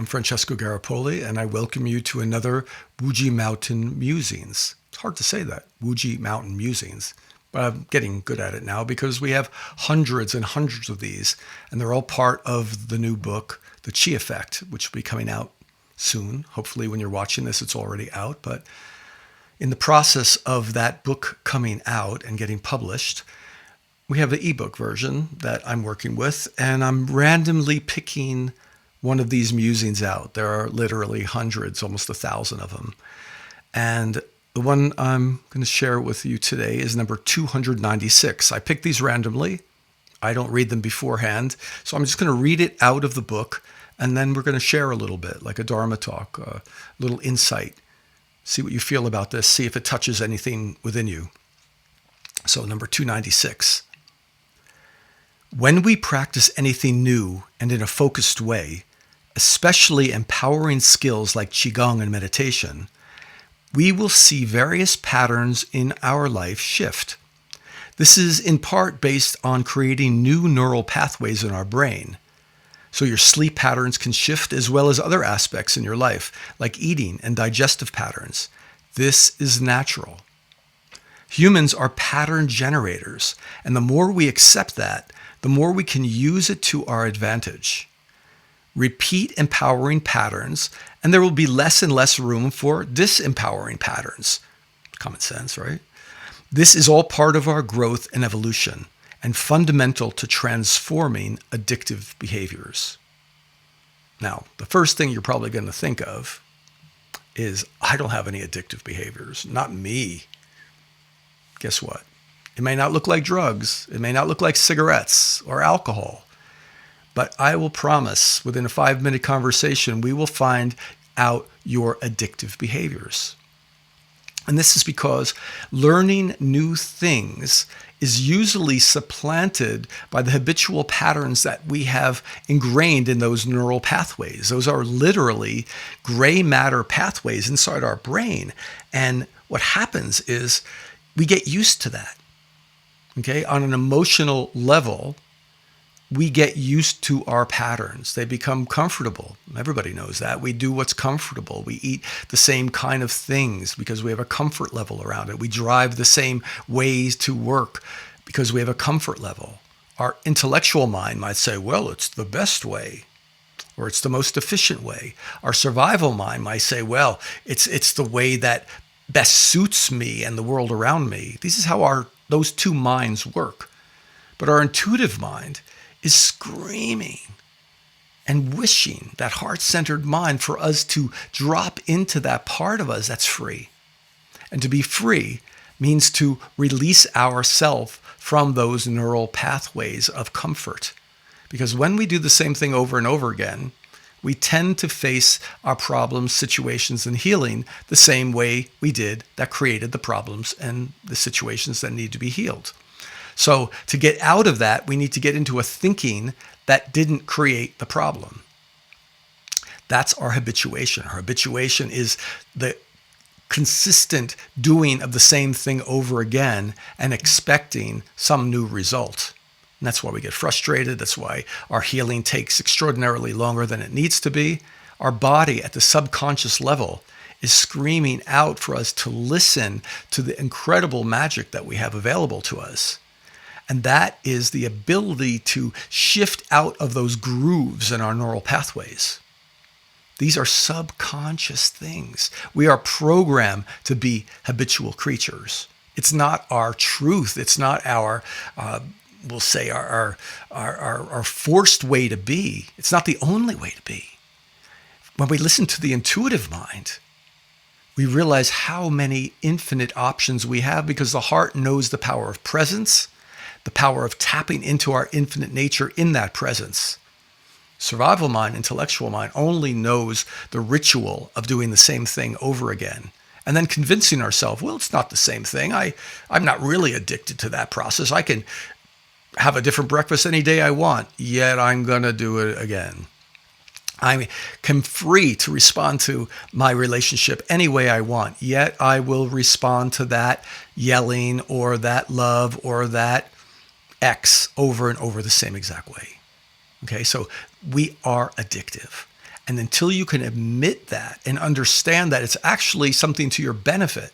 Francesco Garripoli, and I welcome you to another Wuji Mountain Musings. It's hard to say that, Wuji Mountain Musings, but I'm getting good at it now because we have hundreds and hundreds of these, and they're all part of the new book, The Qi Effect, which will be coming out soon. Hopefully when you're watching this, it's already out, but in the process of that book coming out and getting published, we have the ebook version that I'm working with, and I'm randomly picking one of these musings out. There are literally hundreds, almost 1,000 of them. And the one I'm going to share with you today is number 296. I picked these randomly. I don't read them beforehand. So I'm just going to read it out of the book, and then we're going to share a little bit, like a Dharma talk, a little insight. See what you feel about this. See if it touches anything within you. So number 296. When we practice anything new and in a focused way, especially empowering skills like Qigong and meditation, we will see various patterns in our life shift. This is in part based on creating new neural pathways in our brain. So your sleep patterns can shift as well as other aspects in your life, like eating and digestive patterns. This is natural. Humans are pattern generators, and the more we accept that, the more we can use it to our advantage. Repeat empowering patterns, and there will be less and less room for disempowering patterns. Common sense, right? This is all part of our growth and evolution, and fundamental to transforming addictive behaviors. Now, the first thing you're probably going to think of is, I don't have any addictive behaviors. Not me. Guess what? It may not look like drugs. It may not look like cigarettes or alcohol. But I will promise within a 5-minute conversation, we will find out your addictive behaviors. And this is because learning new things is usually supplanted by the habitual patterns that we have ingrained in those neural pathways. Those are literally gray matter pathways inside our brain. And what happens is we get used to that. Okay, on an emotional level, we get used to our patterns. They become comfortable. Everybody knows that. We do what's comfortable. We eat the same kind of things because we have a comfort level around it. We drive the same ways to work because we have a comfort level. Our intellectual mind might say, well, it's the best way, or it's the most efficient way. Our survival mind might say, well, it's the way that best suits me and the world around me. This is how those two minds work. But our intuitive mind is screaming and wishing, that heart-centered mind, for us to drop into that part of us that's free. And to be free means to release ourselves from those neural pathways of comfort. Because when we do the same thing over and over again, we tend to face our problems, situations, and healing the same way we did that created the problems and the situations that need to be healed. So to get out of that, we need to get into a thinking that didn't create the problem. That's our habituation. Our habituation is the consistent doing of the same thing over again and expecting some new result. And that's why we get frustrated. That's why our healing takes extraordinarily longer than it needs to be. Our body at the subconscious level is screaming out for us to listen to the incredible magic that we have available to us. And that is the ability to shift out of those grooves in our neural pathways. These are subconscious things. We are programmed to be habitual creatures. It's not our truth. It's not our we'll say our forced way to be. It's not the only way to be. When we listen to the intuitive mind, we realize how many infinite options we have because the heart knows the power of presence, the power of tapping into our infinite nature in that presence. Survival mind, intellectual mind, only knows the ritual of doing the same thing over again. And then convincing ourselves, well, it's not the same thing. I'm not really addicted to that process. I can have a different breakfast any day I want, yet I'm going to do it again. I am free to respond to my relationship any way I want, yet I will respond to that yelling or that love or that X over and over the same exact way. Okay, so we are addictive. And until you can admit that and understand that it's actually something to your benefit,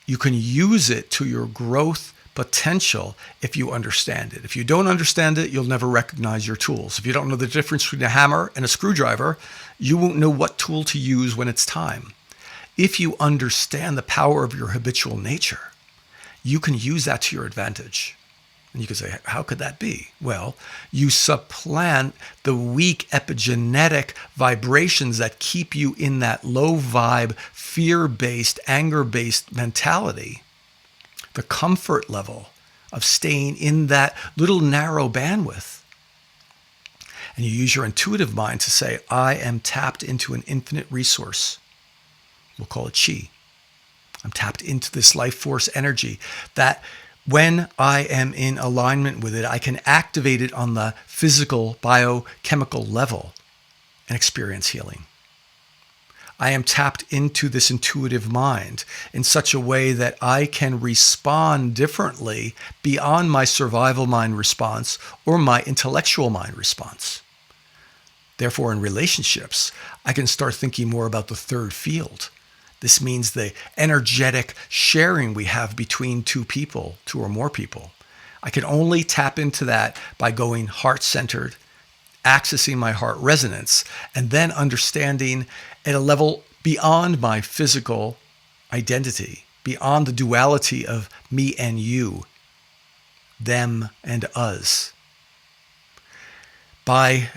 you can use it to your growth potential if you understand it. If you don't understand it, you'll never recognize your tools. If you don't know the difference between a hammer and a screwdriver, you won't know what tool to use when it's time. If you understand the power of your habitual nature, you can use that to your advantage. And you can say, how could that be? Well, you supplant the weak epigenetic vibrations that keep you in that low vibe, fear-based, anger-based mentality, the comfort level of staying in that little narrow bandwidth. And you use your intuitive mind to say, I am tapped into an infinite resource. We'll call it Qi. I'm tapped into this life force energy that when I am in alignment with it, I can activate it on the physical, biochemical level and experience healing. I am tapped into this intuitive mind in such a way that I can respond differently beyond my survival mind response or my intellectual mind response. Therefore, in relationships, I can start thinking more about the third field. This means the energetic sharing we have between two people, two or more people. I can only tap into that by going heart-centered, accessing my heart resonance, and then understanding at a level beyond my physical identity, beyond the duality of me and you, them and us. By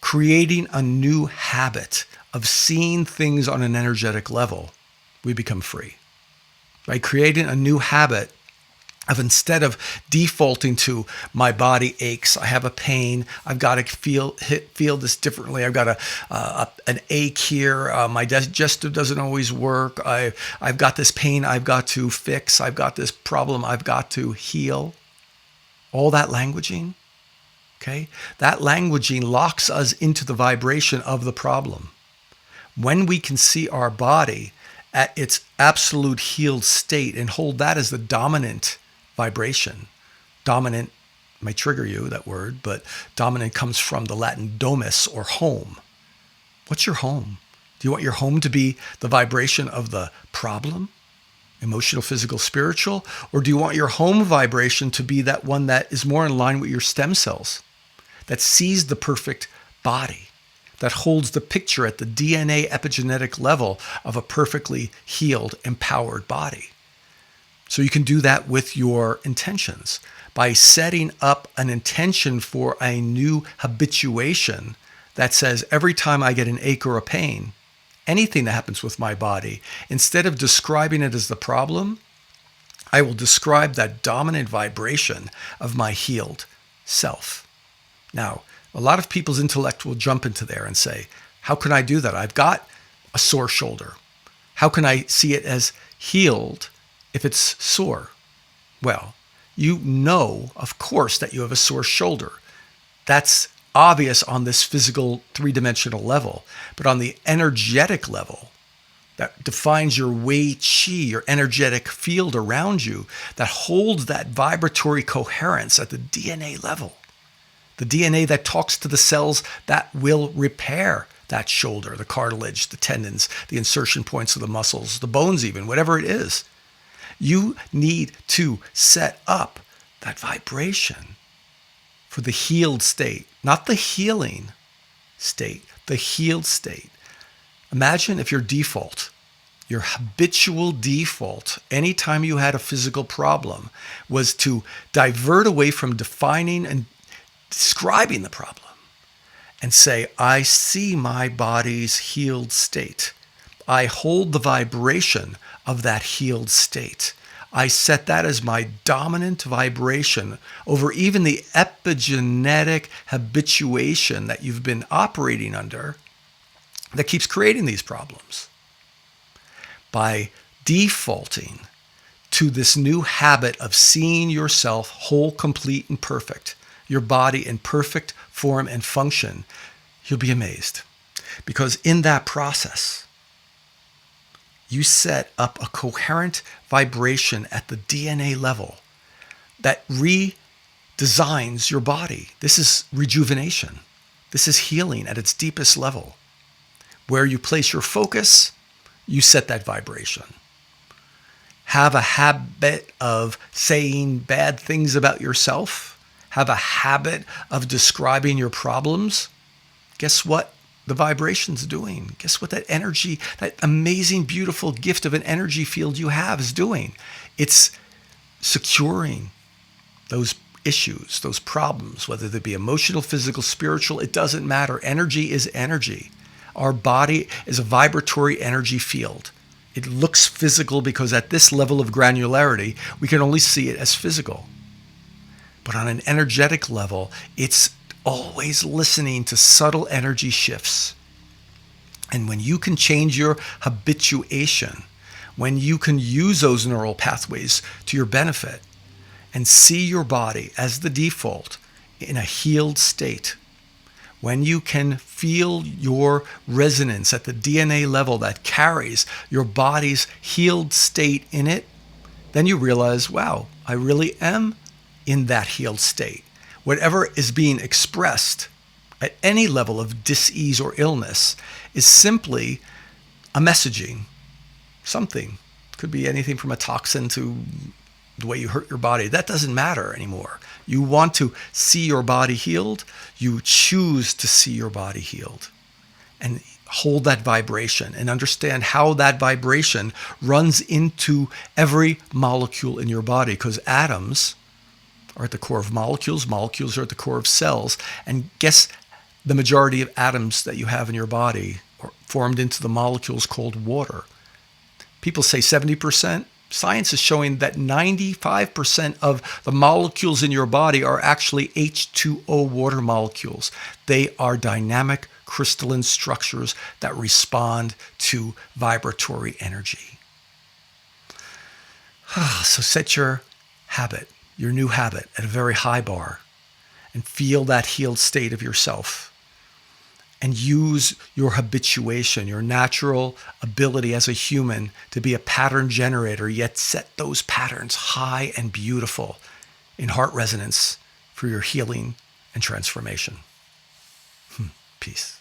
creating a new habit of seeing things on an energetic level, we become free. By creating a new habit of, instead of defaulting to my body aches, I have a pain, I've got to feel this differently, I've got an ache here, my digestive doesn't always work, I've got this pain I've got to fix, I've got this problem I've got to heal. All that languaging, okay? That languaging locks us into the vibration of the problem. When we can see our body at its absolute healed state and hold that as the dominant vibration. Dominant might trigger you, that word, but dominant comes from the Latin domus, or home. What's your home? Do you want your home to be the vibration of the problem? Emotional, physical, spiritual? Or do you want your home vibration to be that one that is more in line with your stem cells, that sees the perfect body, that holds the picture at the DNA epigenetic level of a perfectly healed, empowered body? So you can do that with your intentions by setting up an intention for a new habituation that says, every time I get an ache or a pain, anything that happens with my body, instead of describing it as the problem, I will describe that dominant vibration of my healed self. Now, a lot of people's intellect will jump into there and say, how can I do that? I've got a sore shoulder. How can I see it as healed if it's sore? Well, you know, of course, that you have a sore shoulder. That's obvious on this physical three-dimensional level. But on the energetic level, that defines your Wei Qi, your energetic field around you, that holds that vibratory coherence at the DNA level. The DNA that talks to the cells that will repair that shoulder, the cartilage, the tendons, the insertion points of the muscles, the bones even, whatever it is. You need to set up that vibration for the healed state, not the healing state, the healed state. Imagine if your default, your habitual default, anytime you had a physical problem, was to divert away from defining and describing the problem and say, I see my body's healed state. I hold the vibration of that healed state. I set that as my dominant vibration over even the epigenetic habituation that you've been operating under that keeps creating these problems. By defaulting to this new habit of seeing yourself whole, complete, and perfect, your body in perfect form and function, you'll be amazed. Because in that process, you set up a coherent vibration at the DNA level that redesigns your body. This is rejuvenation. This is healing at its deepest level. Where you place your focus, you set that vibration. Have a habit of saying bad things about yourself. Have a habit of describing your problems. Guess what the vibration's doing? Guess what that energy, that amazing, beautiful gift of an energy field you have is doing? It's securing those issues, those problems, whether they be emotional, physical, spiritual, it doesn't matter. Energy is energy. Our body is a vibratory energy field. It looks physical because at this level of granularity, we can only see it as physical. But on an energetic level, it's always listening to subtle energy shifts. And when you can change your habituation, when you can use those neural pathways to your benefit and see your body as the default in a healed state, when you can feel your resonance at the DNA level that carries your body's healed state in it, then you realize, wow, I really am in that healed state. Whatever is being expressed at any level of dis-ease or illness is simply a messaging, something. Could be anything from a toxin to the way you hurt your body. That doesn't matter anymore. You want to see your body healed. You choose to see your body healed and hold that vibration and understand how that vibration runs into every molecule in your body, because atoms are at the core of molecules. Molecules are at the core of cells. And guess the majority of atoms that you have in your body are formed into the molecules called water. People say 70%. Science is showing that 95% of the molecules in your body are actually H2O water molecules. They are dynamic crystalline structures that respond to vibratory energy. So set your habit, your new habit, at a very high bar and feel that healed state of yourself. And use your habituation, your natural ability as a human to be a pattern generator, yet set those patterns high and beautiful in heart resonance for your healing and transformation. Peace.